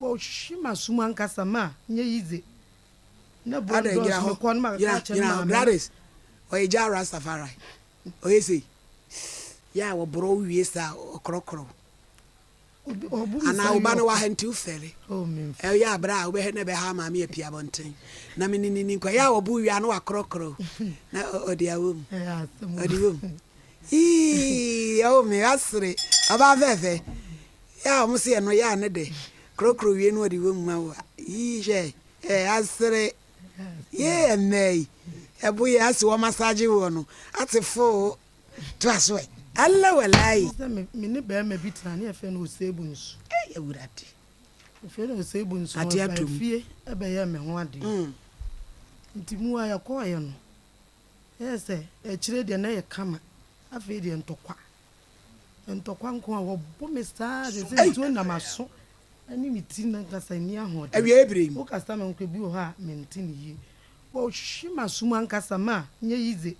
bo shima suma nkasa ma nye yize na bo do me kon ma ka che ma brothers o e ja Rastafari o e say ya wo bro wie sa okrokro ana oba na wa hantu fere e ya bra we he na be ha ma me apia bonten na me ni kwa ya wo bu wi ana wa krokro na odi awom odi wom o me asre aba vefe ya o se no ya ne de krokro wi no odi wom ma wa je asre ye nei e bu ya se wo massage wo no atefo to aso Allah walai me ne be ma bitana ne fe no osebunsu ya wurade fe no osebunsu ati atum fie e be ya me ho ade ntimu aya ko aye no ese e kire de na ye kama afi de ntokwa nko a wo bo me saa de se tu na maso ani miti na kasa ni ahode awie ebrem o kasa me nko bi ho ha me ntini yi wo shima suma nkasa ma nye yize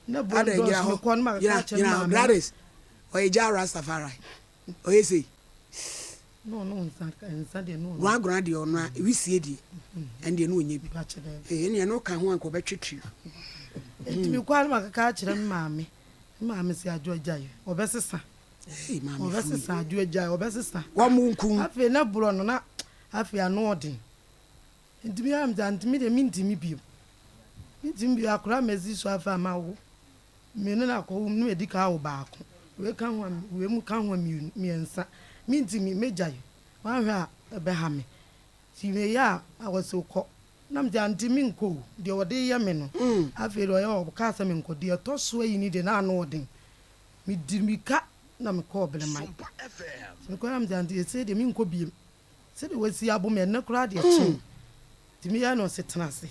na bo do me kon ma ka che ma brothers o e ja Rastafari o e say no nsa de no wa agora de ono a wi sie di ende no onye bi ene no ka ho anko betwetwe ntimi kwa ma ka kire maame si adwoja yi obesesa maame obesesa adwoja yi obesesa wa munku afi na bro no na afi ano odin ntimi am da ntimi de mintimi bio akura mezi so afa mawo me na ko no edika wo baako we ka ho we mu ka ho miensa mintimi meja yi wa hwa ebe ha me ti me ya awoso ko nam ja ntimi nko de wode ye me no afi ro ya obuka asa me nko de to so yi ni de na ano odin mi dirmika na me ko obele mai me ko am ja ntimi se de mi nko biem se de wasi abo me na kura de chi timi ya no setena se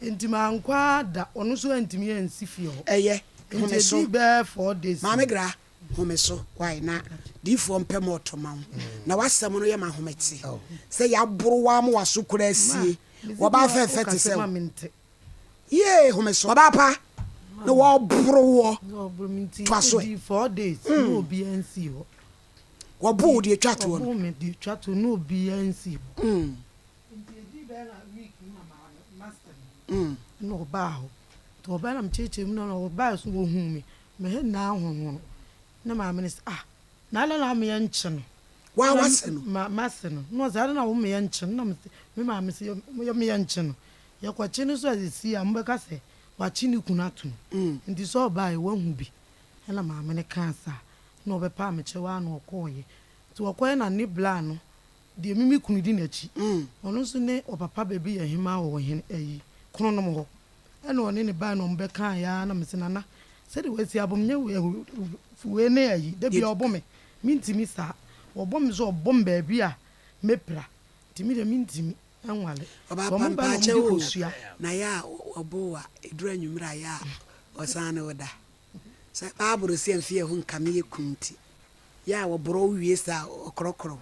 entima nkwa da onu so entimi ensi fie ho eye homeso be 4 days maame gra homeso why na di fo mpem otoma na wasem no ye ma hometi se ya buru wa mo waso kura asie wo ba fefe te se ye homeso ba pa na wo buru wo twaso di 4 days no bi ensi ho wo bu di twato no me di twato no bi ensi no ba ho to ba na mcheche mu no ba so wo hu me he na ahonho na ma me na ala na me yanche no wa wase no ma se no no za na wo me yanche no me ma me se yo me yanche no ye kwa chi ni so azisi am be ka se wa chi ni kunatu ndi so ba e wa hu bi na ma me ne kansa na obe pa me che wa na okoye to okoye na ni bla no de mimi kunu di na chi ono so ne opapa bebi ye hima wo hen ayi kono no mo ena one ne ba no mbe kan ya na mesena na se de wasi abom nye we ne ayi de bia obome mintimi sa obom zo obom ba bia mepra timi de mintimi anwale so mo ba che wo na ya obo a edura nwumra ya osane oda se baburu se mfie hu nkame ye kunti ya wo bro wie sa okrokro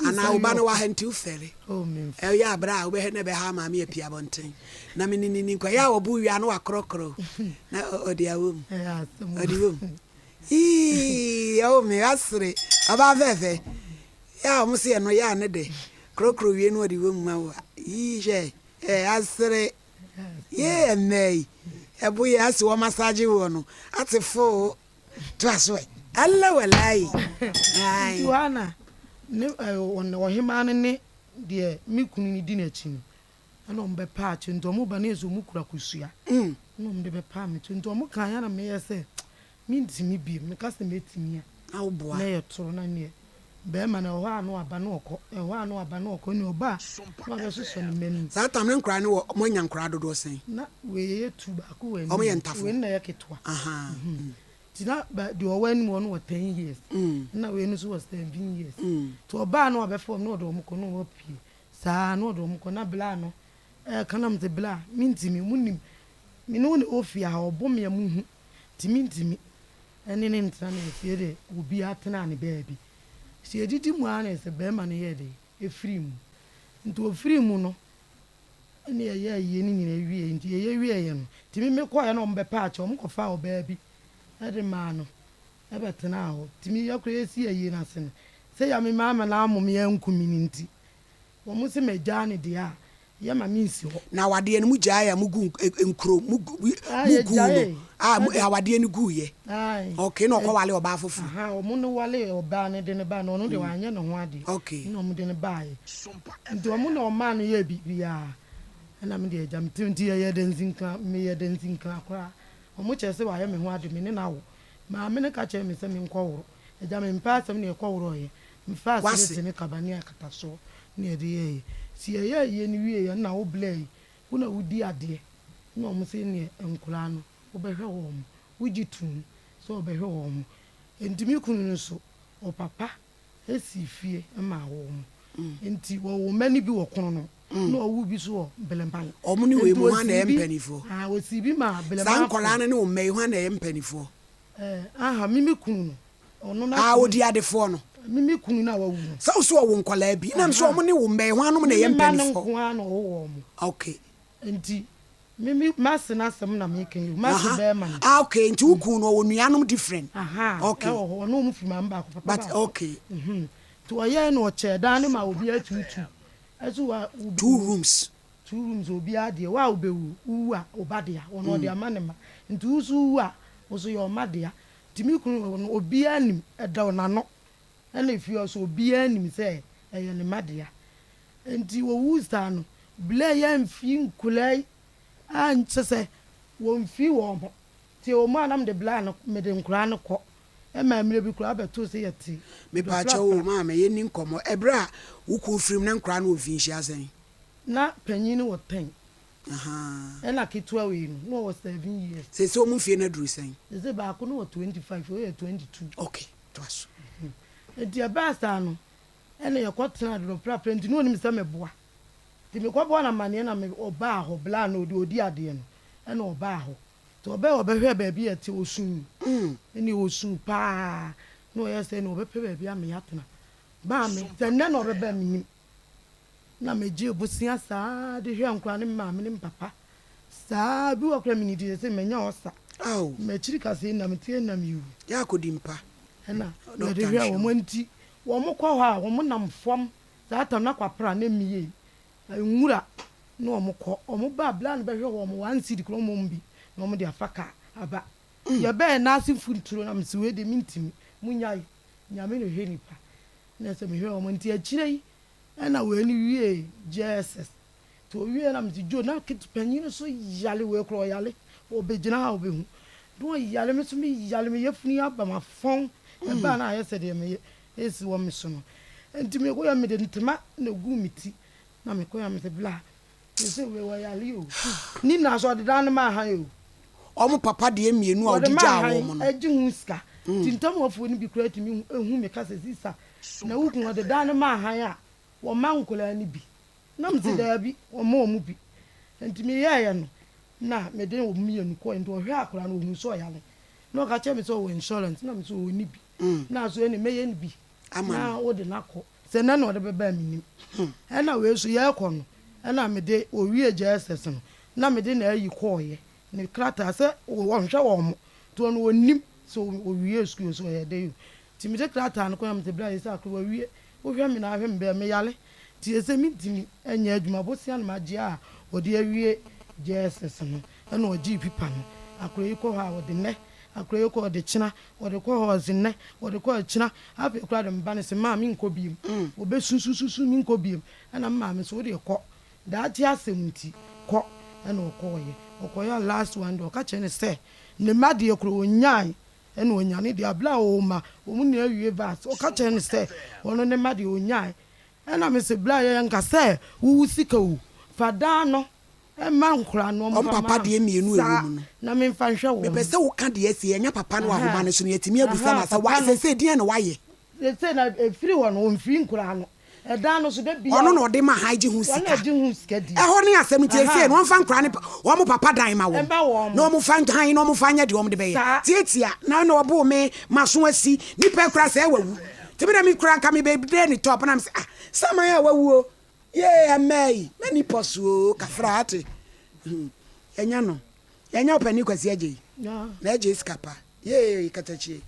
ana oba na wa hantu fere ya bra we he na be ha ma me apia bonten na me ni kwa ya obu wi ana wa krokro na odi awom odi wom o me asre aba vefe ya mo se no ya ne de krokro wi no odi wom ma wa je asre ye nei ebu ya se wo massage wo no atefo to aso Allah walai ai tuana ne wo hima ne de mi kunu ni di na chi ana ombe pa chi ndo mo ba na ezo mu kura kusua no mde be pa me chi ndo mo kan ya na me yese mi ntimi bi me ka se metimi a awboa na ye toro na ne be ma na ho anu aba na okọ ho anu aba na okọ ni oba na be so so ni menu sa tamne nkura ne wo mo nya nkura dodo sen na we ye tu ba ku we o mo ye ntafo we na ye ketwa tina ba di owen mo no 10 years na we no so was 17 years to oba no obefo no do mo ko no wo pie sa no do mo ko na bla no kana mte bla mintimi munim mi no ne ofia ha obom ya muhu timintimi ene ne ntra na fie de obi atena ne baabi si edidi mu ana se be ma ne ye de efiri mu nto ofiri mu no ene ye ye ni nyina wie nti ye wie ye no timi me ko ya no mbe pa acha mo ko fa o baabi ade ma no ebe tena ho timi yakure esi ayi na se say ya me mama na amom ye nkumininti wo mo se magane de a ye ma minsi ho na wade no mu gyaa ya mugu enkro mugu awade no gu ye okay no ko wale oba fofu o mo no wale oba ne de ne ba no de wanye no ho ade okay no mo de ne ba ye nti o mo no ma no ye bibia na me de jam tinti ye de nzinka me ye de nzinka akwa o mo chese wa ye me ho ade me ne na wo ma me ne ka che me se me nkoworo eja me mpa asem ne ekoworo ye mfa asem ne kabane akata so ne de ye si ye ni wie na wo blay wo na wudi ade na o mo se ne enkura no wo behwe wo mo wujitum so behwe wo mo entimi kunu so o papa esi fie ma wo mo enti wo mani bi wo kono no na owu bi so belempan o mo ni we mu ha na empanifo o si bi ma belempan san kola ne o mai ha na empanifo aha mimi kunu no ono na odi adefo no mimi kunu na wawu no so wo nkola bi na so o mo ni wo mai ho anom na empanifo okay enti mimi masina sem na me kan you masu be man okay nti ukun no wo nuanom different okay no mu fi mamba ko papa but okay to oye no che dan ma obi atutu azu wa 2 rooms obi ade wa obewu uwa obade a ono de amanema nti usu uwa oso yo made a timi kun obi anim eda onano na fi oso obi anim se eye ne made a nti wo wusta no ble ya mfi nkulai an sese wo mfi wo mo ti o ma nam de bla no me de nkura no ko e ma mire bi kura beto se yeti me pa cha wo ma me yeni nkomo ebra wo ku frim na nkura no ofinshi asen na panyin wo 10 e na kitwa we no was 7 years se so mu fie na duru sen se ba ko no 25 o 22 okay twas e dia basta no e na yakotena do pra prenti no nim se meboa ti me kwa bona mane na me oba ho bla na odi ade no e na oba ho to obehwe ba bi ete osun eni osun pa no yese no obepe ba bi am yatena ba me tenne no obeba mi na meje obusia saa de hwe ankwa ne ma me ne papa saa bi wakra mi ni de se menya osa me chiri kase na me tie na mi ya kodimpa na de hwe wo monti wo mokọ ho a wo monam fom saa tam na kwapra na miye nwura na omukọ omuba bla na behwe wo mo 1 cedi kro mo mbi na mo de afaka aba ye be na asifu nturo na msiwe de mintimi munyai nyame no hwe nipa na se me hwe wo monti akirei na we ni wie jesus to wie na mti jo na kit panyin so yale we kro yale obegina ha obehu do yale me so me yale me yefuni aba ma fon e ba na ayese de me esi wo me so no enti me ko ya me de ntema na gu miti na me ko ya me se bla se we wa yale o ni na so de dan ma ha yo omo papa de emienu a odija wo mo no agi hu ska tintam ofo ni bi kura timi ehu me kasa sisa na wukun de dan ma ha ya wo mankola ni bi na mti da bi wo mo mu bi enti me ye no na me de wo mienu ko enti wo hwe akora na ohun so yale no ka che me so wo insurance na me so wo ni bi na so ene me ye ni bi na wo de nako se na no de beba mi nim na we so ye ko no na me de owie jesus no na me de na ayi ko ye ne krata se wo hwe wo mo to no onim so owie school so ye de ti me de krata no ko na me de bra ye sa ko owie wo hwe me na hwe me me yale ti ese mi dimi enya adwuma bo sia na magie a odi awie jesus no na oji pipa no akoro yi ko ha odi ne akoro yi ko odi china odi ko ho zinne odi ko china afi kura de mba ne se ma mi nko biem obe susususu mi nko biem na ma me so odi ko da ti asemuti ko na okoye okoya last one do ka che ne se ne made ekoro onyai na onyane de abla o ma o mu na awie vas o ka che ne se wono ne made onyai na me se bla ye nka se wu sika o fada no e ma nkura no mo papa de emienu ewu no na me mfa hwe wo me pese wo ka de esi enya papa no ahoma ne so ne yetimi abusa na sa wa se dia na waye se na efiri wo no mfiri nkura no e da no so de bia ono no de ma haji hu sika ono de hu sika di e ho ne asem tie esi no mfa nkura ne wo mo papa dan ma wo no mo fa ntan no mo fa nya de wo mo de be tietia na no obo me maso asi nipa kura se wawu tibi na mi kura nka mi be de ni top na me sama ya wawu ye amai many posu kafrate enya no enya opani kwasi aje na aje skapa ye katachi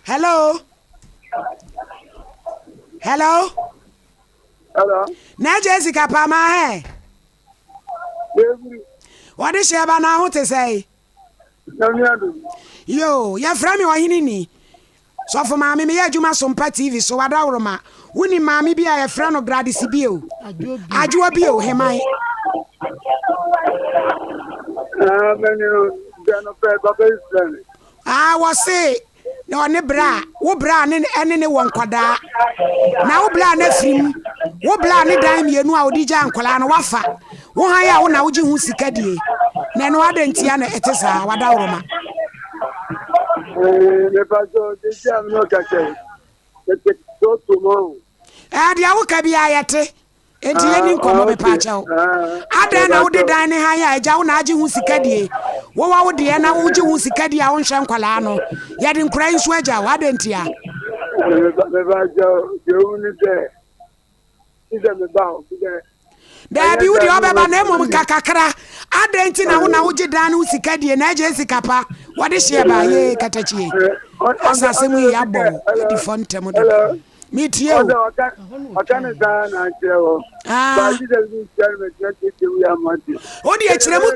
hello Hello. Hello. Na Jessica Pama he. What is your banana to say? Yo, your friend or hinini. So for mammy, me ajuma SOMPA TV, so adauroma. Winnie mammy be a friend of Gladys Bio. Ajua Bio, he might. I was say, no, ne bra, wo bra, and any one quada. Now, bla ne frim, wo bla ne dime, you know, our DJ and Colano wafa. Wo haya, one out you sikadi. Nano adentiana etesa, wadauroma. Dia woka bia yete enti yeni nkomo me pa chawo ada na wo de dan ne ha ya agya wo na age hu sikadie wo wa wo de na wo ge hu sikadie a wo nhwe nkwala no ye de nkura nsu agya wo ada nti a me ba jo yo ni de ide me ba o da bi wo de obeba na emom kakakra ada nti na wo ge dan ne sikadie na agya sikapa wo de hye ba ye katachie asase mu ya bo di fontem do meet you. Odi echiremu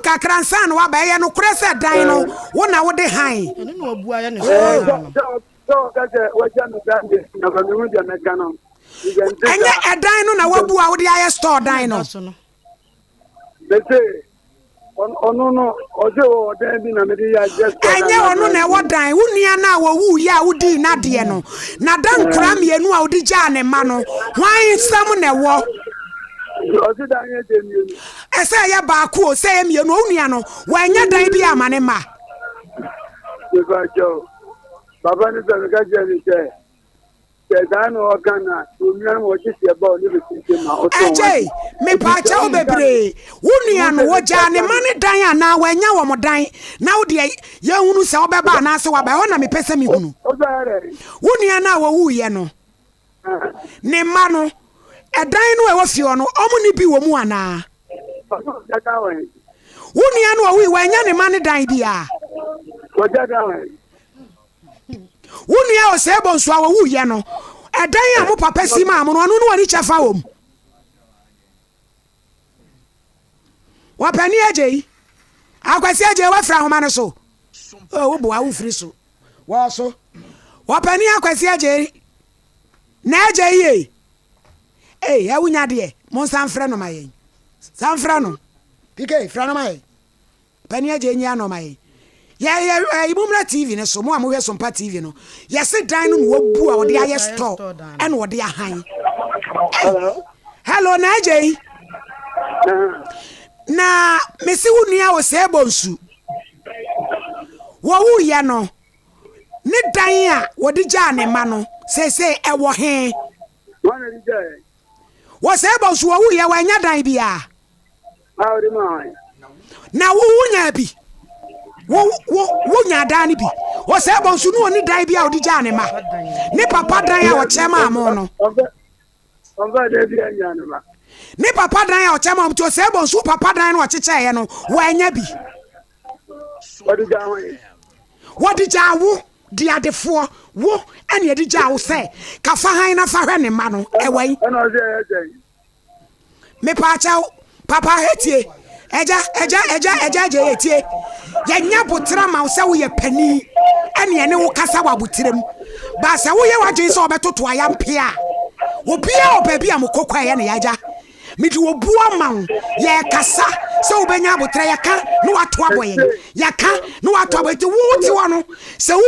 kakra nsan wa ba ye no krese dan no wo na wo de han ene no obu aye ne so kaje waja no dan de na ba mi hu de meka no enye edan no na wabu a wo de aye store dan no bete ono no ojo odan bi na me de ya just enye ono na wo dan wo nua na wo wu ya wo di na de no na dan kra mienu a wo di ja ne ma no hwan sam na wo ojo dan ye de mienu ese ya ba ku o se mienu o nua no wo enye dan bi ama ne ma ba jo baba ni se ka je ni se no organa union wo ji se ba ni bi ma o to eje me pa cha o bebre wunua no wo ja ne mane dan ana wa nya wo modan na wo de ye hunu se wo beba na se wa ba ho na me pese me hunu wunua na wo wu ye no ne ma no edan no e wo fie no omu ni bi wo mu ana wunua no wo wa nya ne mane dan bia wo jaga we wunua o se bon so awu ye no edan a mo papa si ma mo no no wani chafa wom wapani aje akwasi aje wa fra homa no so o wo bo awu firi so wo so wapani akwasi aje na aje ye awunya de mo san fra no mayen san fra no pike fra no mayen pani aje nya no mayen ya ibumra TV ne so mo amwe SOMPA TV no yes dan no wo bu a wo de aye store and wo de ahan hello na aje na mesi wunua wo se bonsu wo wu ye no ne dan a wo de ja ne ma no se e wo he wana di je wo se bonsu wo wu ye wa nya dan bia ha di mai na wo wunya bi wo nya dan bi wo se bonsu no ni dan bia wo de ja ne ma ne papa dan a wo chema mo no onga de bi anya ne ma ne papa dan a o chama mto se bonsu papa dan no ocheche ye no wo anya bi wodi jawo di adefo wo ene di jawo se ka fa han na fa hwe ne ma no ewen ana ze ye me pa chawo papa hetie eja je hetie ye nya botra ma wo se wo ye pani ene ene wo kasa wa botrem ba se wo ye waje se obetoto aya mpia obi a obabi a mokokwa ye ne yaja midi wo bua ma ye kasa se obenya abotra ye ka no wato aboye ye ka no wato aboye ti wo ti wono se wu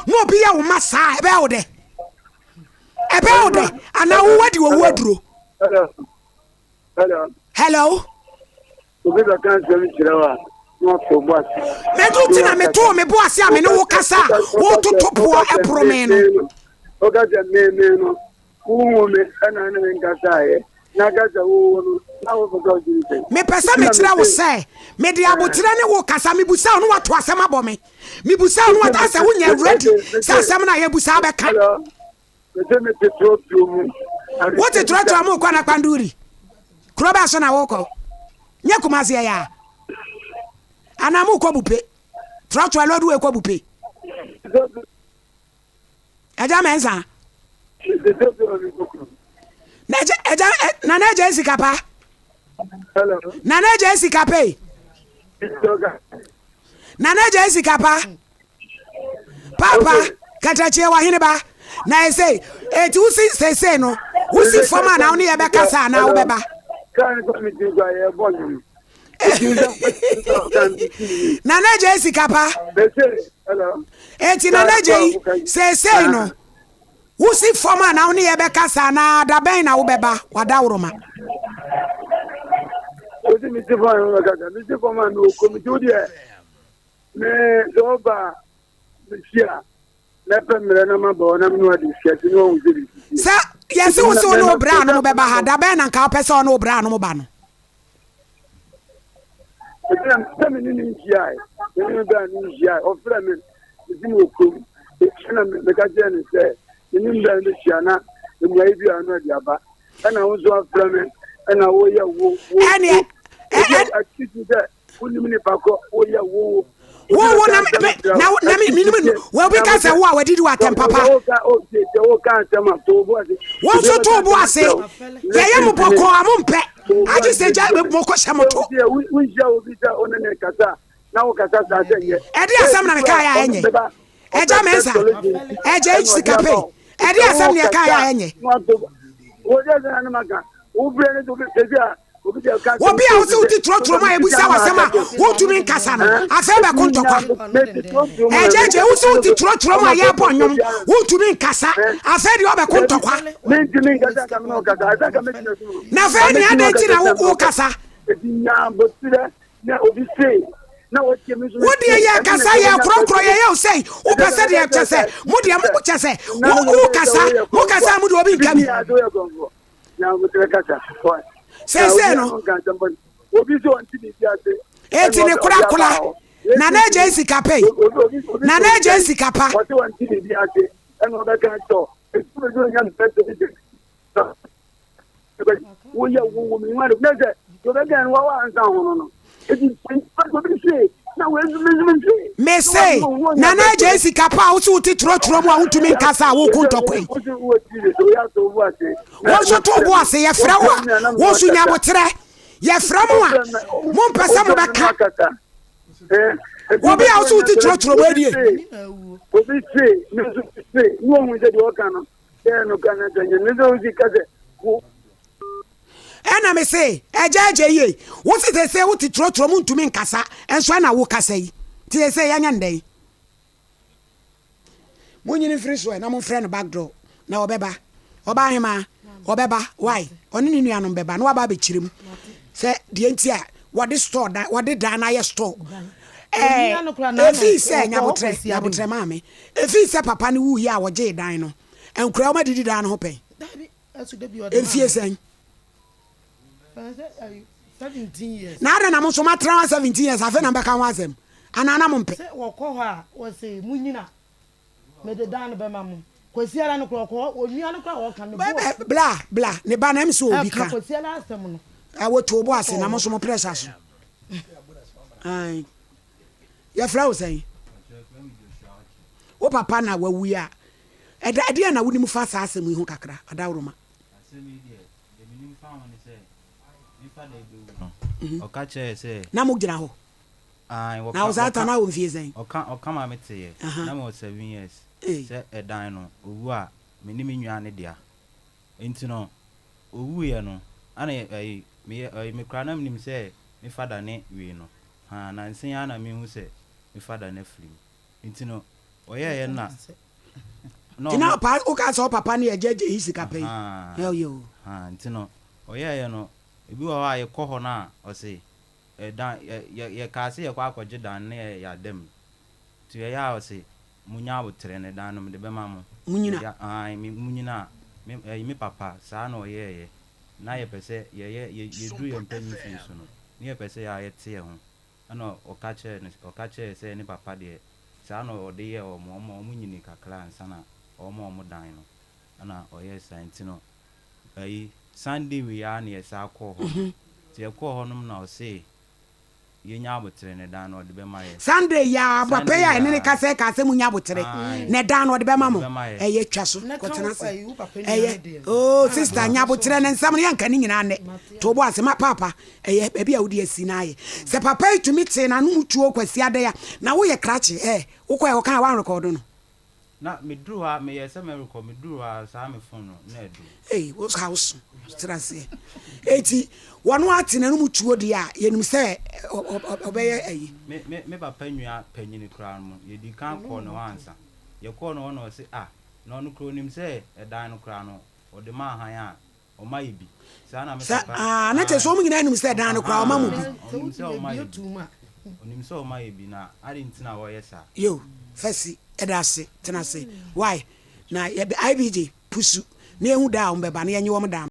no obi ya wo masa ebe wo de ana wo wadi wo aduro hello obi da kan se mi kirawa no to boas me do ti na me to me boas ya me no wo kasa wo totopo eprome no o ga je me no wo me ana na ngasa ye na ga je wo no na wo go ji me pesa me kira wo se me de abotira ne wo kasa me busa no wato asem abo me busa no wato asa wo nya ready sa asem na ye busa be ka me te tro mu what te tro mu kwa na panduri kro ba so na wo ko nya kumase ya ana mu ko bupe tro lodu e ko bupe aja mensa Nana Jessica pa. Hello. Nana Jessica pay. Nana Jessica pa. Papa katache wa hine ba. Na say eti usi say no. Usi forma na oni e be kasa na wo be ba. Kan ko mi ti gba ye bon. Nana Jessica pa. Hello. Eti Nana J say no. Usi forma na oni e be kasa na da ben na wo be ba wada woroma. Odi mi ti fo an ga mi ti fo ma no ko mi ti odi e. Me do ba mi sia. Na pe mre na ma bo na mi no adi sia ti no unziri. Sa yesi wo so no bra no be ba ha da ben na ka pese no bra no ba no. Eti mi ni njia e. Ni ba ni njia o fra mi ti mo ko. Eti na me ka je ni se. Ni mba ni sia na mu ai bi anu adi aba. Ana wo zo afra mi ana wo ya wo. Ene Akiti de uni mi ni pako wo ya wo. Wo na minimum wo be ka say wo a wadidi wa tem papa. Wo so to bo ase. Ye ye mo boko amompe. Aji se ja be mo ko shamoto. Wo ja obi da onene kasa. Na wo kasa sa se ye. E di asam na me ka ya enye. Eja mensa. Eja sikape. E di asam na ka ya enye. Wo ja na maka. Wo bre ne do be seja. Obi a wo ti trotro ma ebusa wasema wo tumi nkasa no afa be kontokwa ejeje wo ti trotro ma ye bonyom wo tumi nkasa afa di obe kontokwa na fa ni ade ti na wo kasa wo de ye kasa ye krokro ye o sei wo pese de chese mo de mo chese wo kasa mo de obi nkami say no obi so anti bi ase eti ne kula Nana Jessica pay Nana Jessica pa o so anti bi ase en o be kan to e so do nya mpete wo ya wo mi wa na se to be gan wa ansa ho no eti ko bi se na we zu me say Nana Jessica pa wo so ti trotro mu a wutumi nkasa wo kontokwe wo so to bo ase ye fra wo so nya botre ye fra mu a mo mpesa mo beka wo bi a wo so ti trotro mu adie obi se me so se no mu je de o kan no no kan na je ne zo ji ka se ena me say ejeje ye wo se wo ti trotro mu ntumi nkasa enso na wo kasa yi ti se ya nya ndai mo nyini free so na mo friend back door na obeba oba hema obeba why oni ni nuanom beba na waba be chirim se de ntia wode store da wode da na ye store efi se nyabotre mame efi se papa ni wu ya woje dan no enkura o ma didi dan no ho pen efi sen 17 years na ada na mo so ma tra 17 years afa na beka wazem ana na mo mpe se wo ko ha wo se munyina me de dan be mamu kwasiala no kroko onua no kwa wo kan no bla ne ba na em so obi ka kwasiala asem no awo to bo ase na mo so mo pressure so ai ya fra wo sai o papa na wawu ya ede na wuni mu fa sa asem hu kakra adawroma asemi de minim fa woni se ni fa de do o ka che se na mo gina ho ai na wo za ta na wo mfie sai o ka ma mete na mo 7 years se edan no owu a minim nwa ne dia enti no owu ye no ana me kra na minim se me fada ne wi no ha na nsen ya na me hu se me fada na flim enti no oye na no ina pa o ka so papa ne ejeje hisika pe yo enti no oye no ebi wa ye ko ho na o se dan ye ka se ye kwa akwaje dan ne ya dem ti ye ya o se munya botre ne dan no de be ma mo munyina mi munyina me papa sa na oye na ye pese ye dru ye mpani fi so no ni ye pese ya ye te ho ana o ka che se ni papa de sa na o de ye o mo munyini kakra ansa na o mo dan no ana oye santi no Sunday we ya na ye sa ko ho ti ye ko ho no na o se yenya abotre ne dan no de be ma ye Sunday ya papa ya ne kase mu nya abotre ne dan no de be ma mo eye twa so kotena se eye oh sister nya abotre ne nsam ne yanka ne nyina ne to bo ase ma papa eye bia a wodi asi na ye se papa itumi te na no mutuo kwasi ade ya na wo ye krache wo kwa wo kan wa record no na me duru ha me yesa me record me duru ha sa me phone no na edu wo house strase eti wonu ate na no mutuo dia yenim se obeye ayi me papa nwa panyini kra no ye di kan ko no ansa ye ko no no se no no kro nim se edan no kra no o de ma han a o ma ibi sa na me papa na te so mu nyina nim se edan no kra o ma mu bi onim se o ma ibi na ari ntina wo yesa yo fasi edase tenase why na IBJ pusu na ehu da o mbeba na yenye wo mda